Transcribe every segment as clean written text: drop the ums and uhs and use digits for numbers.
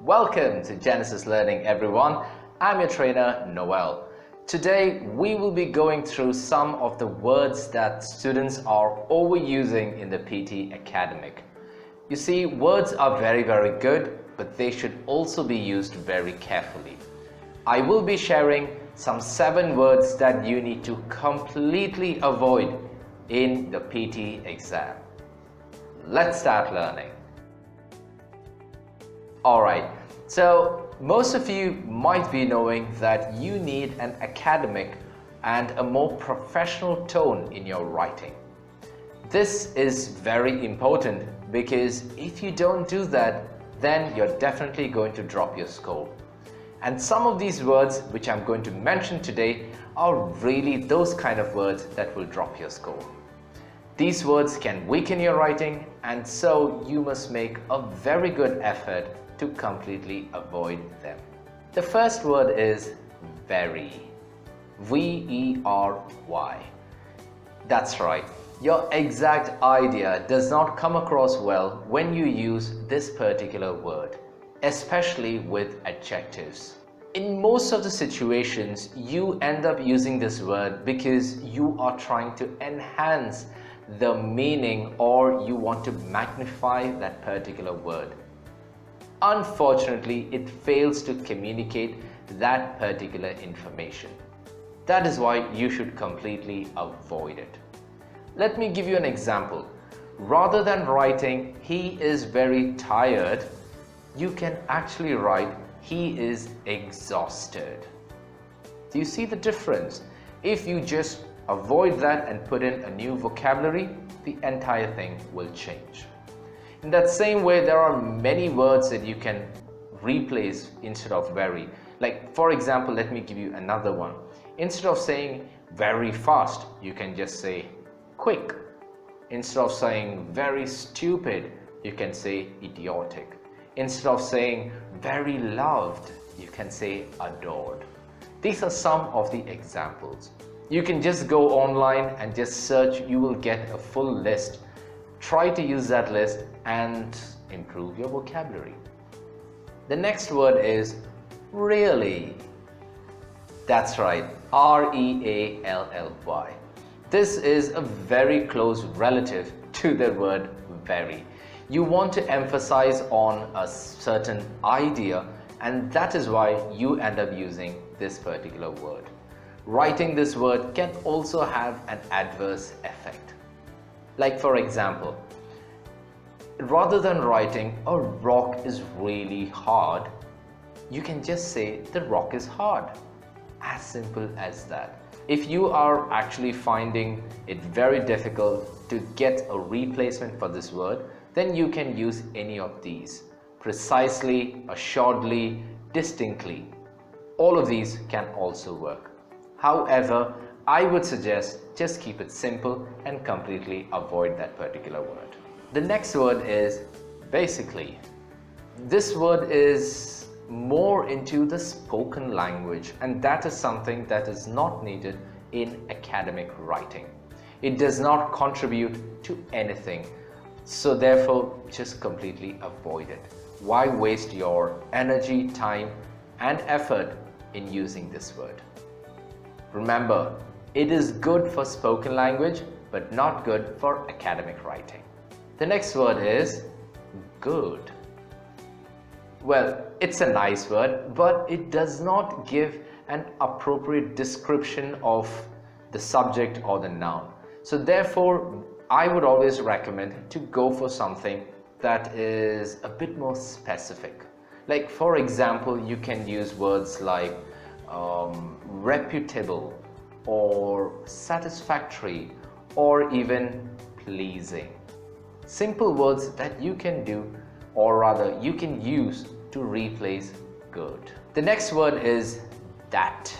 Welcome to Genesis Learning, everyone. I'm your trainer, Noel. Today, we will be going through some of the words that students are overusing in the PTE Academic. You see, words are very good, but they should also be used very carefully. I will be sharing some 7 words that you need to completely avoid in the PTE exam. Let's start learning. Alright, so most of you might be knowing that you need an academic and a more professional tone in your writing. This is very important because if you don't do that, then you're definitely going to drop your score. And some of these words which I'm going to mention today are really those kind of words that will drop your score. These words can weaken your writing, and so you must make a very good effort to completely avoid them. The first word is very. V-E-R-Y. That's right. Your exact idea does not come across well when you use this particular word, especially with adjectives. In most of the situations, you end up using this word because you are trying to enhance the meaning or you want to magnify that particular word. Unfortunately, it fails to communicate that particular information. That is why you should completely avoid it. Let me give you an example. Rather than writing, "He is very tired," you can actually write, "He is exhausted." Do you see the difference? If you just avoid that and put in a new vocabulary, the entire thing will change. In that same way, there are many words that you can replace instead of very. Like, for example, let me give you another one. Instead of saying very fast, you can just say quick. Instead of saying very stupid, you can say idiotic. Instead of saying very loved, you can say adored. These are some of the examples. You can just go online and just search, you will get a full list. Try to use that list and improve your vocabulary. The next word is really. That's right, R-E-A-L-L-Y. This is a very close relative to the word very. You want to emphasize on a certain idea, and that is why you end up using this particular word. Writing this word can also have an adverse effect. Like, for example, rather than writing "a rock is really hard," you can just say "the rock is hard." As simple as that. If you are actually finding it very difficult to get a replacement for this word, then you can use any of these. Precisely, assuredly, distinctly. All of these can also work. However, I would suggest just keep it simple and completely avoid that particular word. The next word is basically. This word is more into the spoken language, and that is something that is not needed in academic writing. It does not contribute to anything, so therefore just completely avoid it. Why waste your energy, time and effort in using this word? Remember, it is good for spoken language but not good for academic writing. The next word is good. Well, it's a nice word, but it does not give an appropriate description of the subject or the noun. So therefore, I would always recommend to go for something that is a bit more specific. Like, for example, you can use words like reputable or satisfactory or even pleasing. Simple words that you can do, or rather you can use to replace good. The next word is that.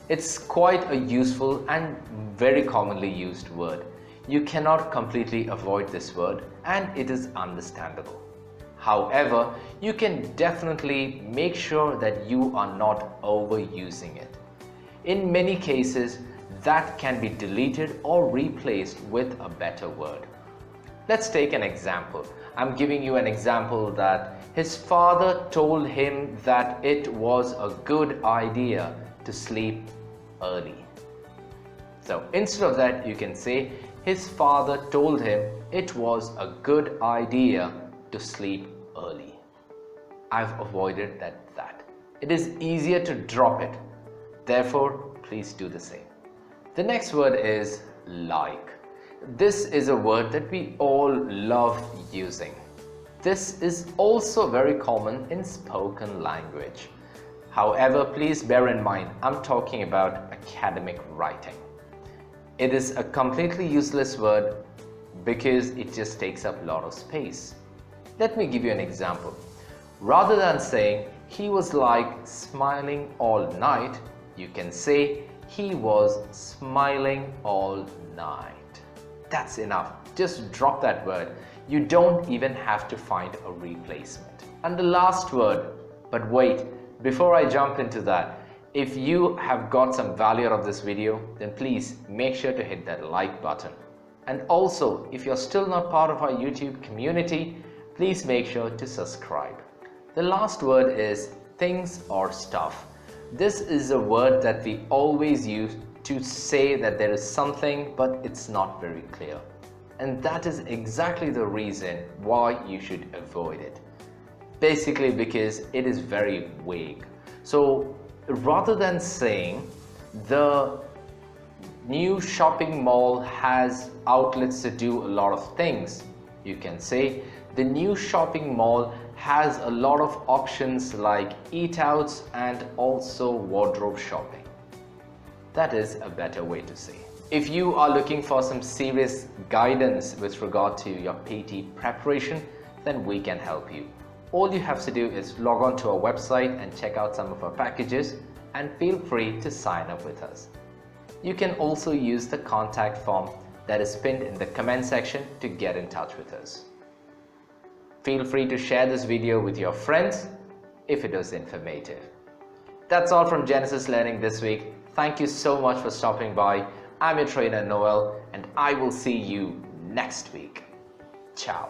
It's quite a useful and very commonly used word. You cannot completely avoid this word, and it is understandable. However, you can definitely make sure that you are not overusing it. In many cases, that can be deleted or replaced with a better word. Let's take an example. I'm giving you an example that His father told him that it was a good idea to sleep early. So instead of that, you can say his father told him it was a good idea to sleep early. I've avoided that. It is easier to drop it. Therefore, please do the same. The next word is like. This is a word that we all love using. This is also very common in spoken language. However, please bear in mind, I'm talking about academic writing. It is a completely useless word because it just takes up a lot of space. Let me give you an example. Rather than saying he was like smiling all night, you can say he was smiling all night. That's enough. Just drop that word. You don't even have to find a replacement. And the last word, but wait, before I jump into that, if you have got some value out of this video, then please make sure to hit that like button. And also, if you're still not part of our YouTube community, please make sure to subscribe. The last word is things or stuff. This is a word that we always use to say that there is something but it's not very clear. And that is exactly the reason why you should avoid it. Basically because it is very vague. So rather than saying the new shopping mall has outlets to do a lot of things, you can say the new shopping mall has a lot of options like eat outs and also wardrobe shopping. That is a better way to say. If you are looking for some serious guidance with regard to your PTE preparation, then we can help you. All you have to do is log on to our website and check out some of our packages, and feel free to sign up with us. You can also use the contact form that is pinned in the comment section to get in touch with us. Feel free to share this video with your friends if it was informative. That's all from Genesis Learning this week. Thank you so much for stopping by. I'm your trainer Noel, and I will see you next week. Ciao.